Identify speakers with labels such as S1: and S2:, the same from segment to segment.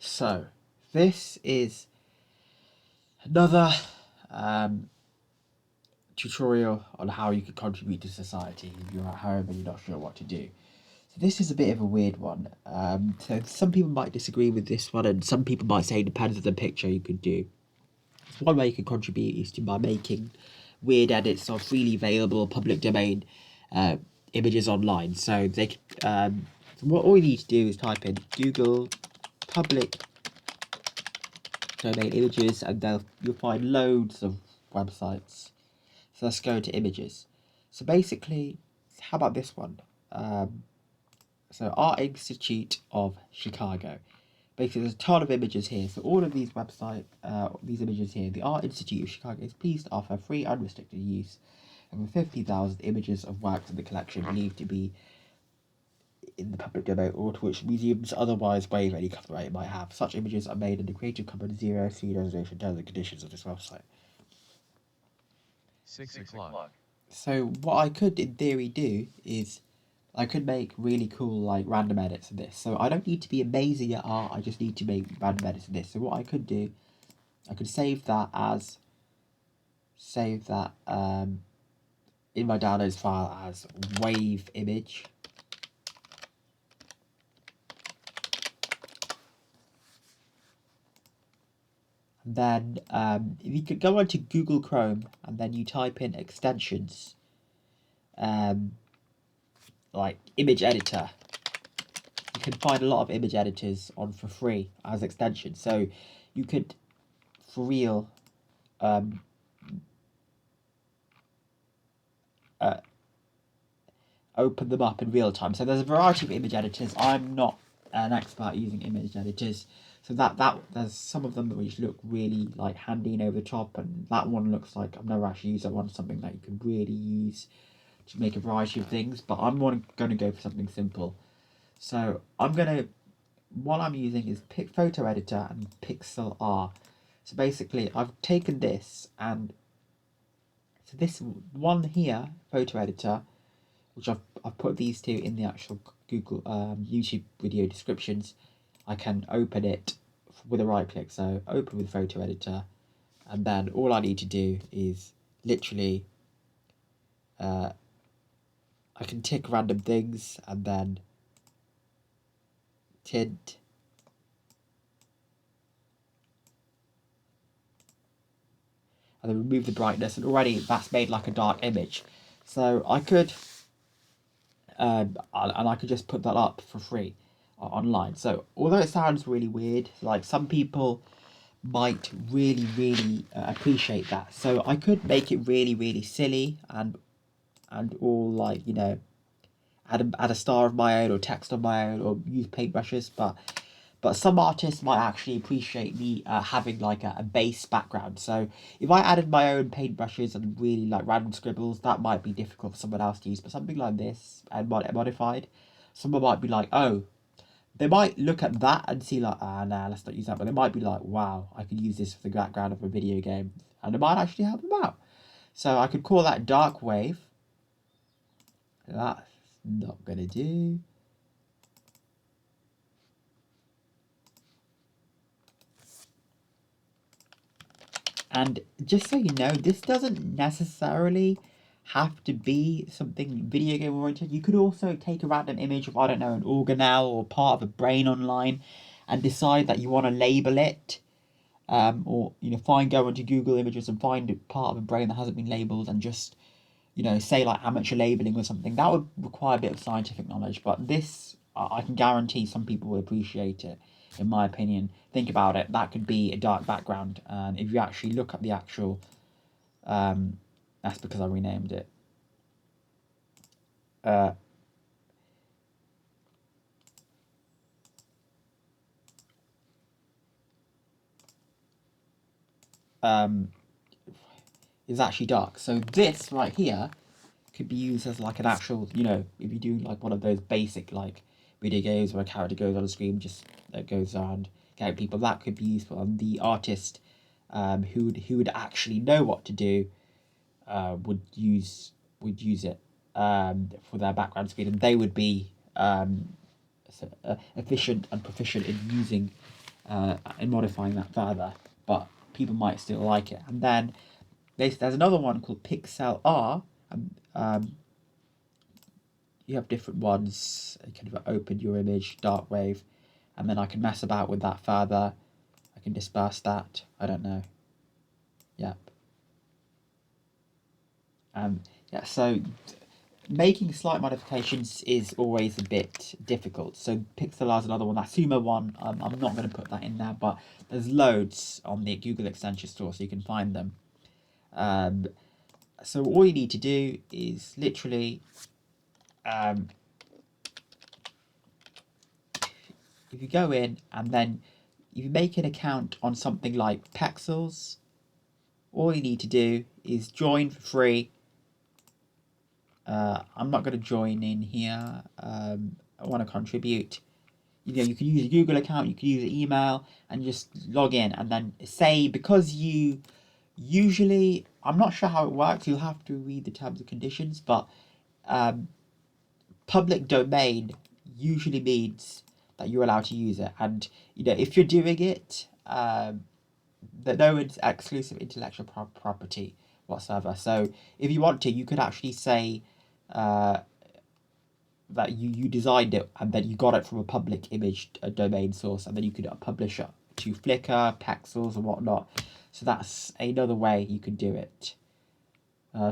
S1: So, this is another um, tutorial on how you can contribute to society if you're at home and you're not sure what to do. So this is a bit of a weird one. So some people might disagree with this one, and some people might say it depends on the picture you could do. So one way you can contribute is by making weird edits of freely available public domain uh, images online. So so what all you need to do is type in Google public domain images, and you'll find loads of websites. So let's go to images. So basically, how about this one? So Art Institute of Chicago. Basically, there's a ton of images here. So all of these these images here, the Art Institute of Chicago is pleased to offer free, unrestricted use over 50,000 images of works in the collection believed to be in the public domain or to which museums otherwise waive any copyright it might have. Such images are made in the Creative Commons Zero C designation terms and conditions of this website.
S2: 6 o'clock.
S1: So what I could, in theory, do is I could make really cool like random edits of this. So I don't need to be amazing at art. I just need to make random edits of this. So what I could do, I could save that in my downloads file as wave image. And then if you could go onto Google Chrome and then you type in extensions, like image editor, you can find a lot of image editors on for free as extensions. So you could, for real, open them up in real time. So there's a variety of image editors. I'm not an expert using image editors, so that there's some of them which look really like handy and over the top, and that one looks like I've never actually used that one. Something that you can really use to make a variety of things. But I'm going to go for something simple. So what I'm using is Photo Editor and Pixel R. So basically, I've taken this and so this one here, Photo Editor, which I've put these two in the actual Google YouTube video descriptions. I can open it with a right click. So open with Photo Editor, and then all I need to do is literally I can tick random things and then tint. And then remove the brightness, and already that's made like a dark image. So I could, and I could just put that up for free online. So although it sounds really weird, like some people might really appreciate that. So I could make it really silly and all like add a star of my own or text of my own or use paintbrushes, but some artists might actually appreciate me having like a base background. So if I added my own paintbrushes and really like random scribbles, that might be difficult for someone else to use. But something like this and modified, someone might be like, oh, they might look at that and see like, nah, let's not use that. But they might be like, wow, I could use this for the background of a video game, and it might actually help them out. So I could call that dark wave. That's not gonna do. And just so you know, this doesn't necessarily have to be something video game oriented. You could also take a random image of, I don't know, an organelle or part of a brain online and decide that you want to label it. Or go into Google Images and find a part of a brain that hasn't been labeled and just say like amateur labeling or something. That would require a bit of scientific knowledge, but this I can guarantee some people will appreciate it. In my opinion, think about it. That could be a dark background, and if you actually look at the actual, that's because I renamed it. Is actually dark. So this right here could be used as like an actual, if you do like one of those basic like video games where a character goes on a screen just goes around getting people, that could be useful. And the artist who would actually know what to do would use it for their background screen, and they would be efficient and proficient in using in modifying that further, but people might still like it. And then there's another one called Pixel R. You have different ones. You kind of open your image, dark wave, and then I can mess about with that further. I can disperse that. I don't know. Yep. Yeah. So making slight modifications is always a bit difficult. So Pixlr is another one. That Sumo one, I'm not going to put that in there, but there's loads on the Google Extension Store, so you can find them. So all you need to do is literally, if you go in and then if you make an account on something like Pexels, all you need to do is join for free. I'm not going to join in here. I want to contribute. You can use a Google account, you can use an email, and just log in, and then say, because you usually, I'm not sure how it works, you'll have to read the terms and conditions, but public domain usually means that you're allowed to use it. And if you're doing it, that no one's exclusive intellectual property whatsoever. So if you want to, you could actually say that you designed it and then you got it from a public image domain source, and then you could publish it to Flickr, Pexels, and whatnot. So that's another way you can do it.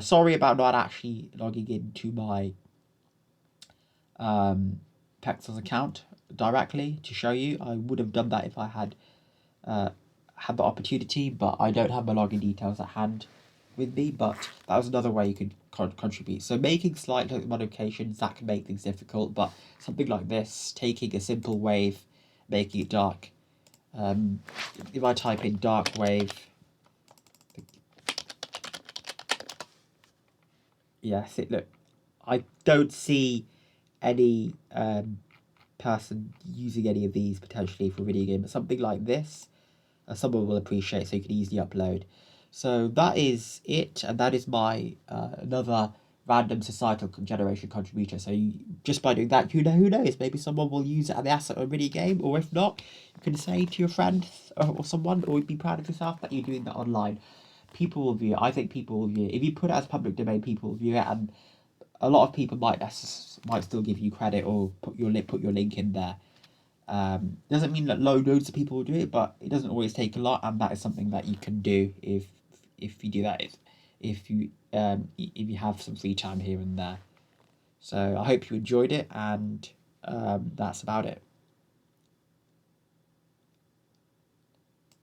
S1: Sorry about not actually logging into my Pexels account directly to show you. I would have done that if I had had the opportunity, but I don't have my login details at hand with me. But that was another way you could contribute. So making slight modifications, that can make things difficult, but something like this, taking a simple wave, making it dark. If I type in dark wave, yes, look, I don't see any person using any of these potentially for a video game, but something like this, someone will appreciate, so you can easily upload. So that is it, and that is my another random societal generation contributor. So just by doing that, who knows, maybe someone will use it as the asset of a video game, or if not, you can say to your friends or someone, or be proud of yourself that you're doing that online. People will view it. I think people will view it. If you put it as public domain, people will view it, and a lot of people might still give you credit or put your link in there. Doesn't mean that loads of people will do it, but it doesn't always take a lot, and that is something that you can do if you do that. If you have some free time here and there. So I hope you enjoyed it, and that's about it.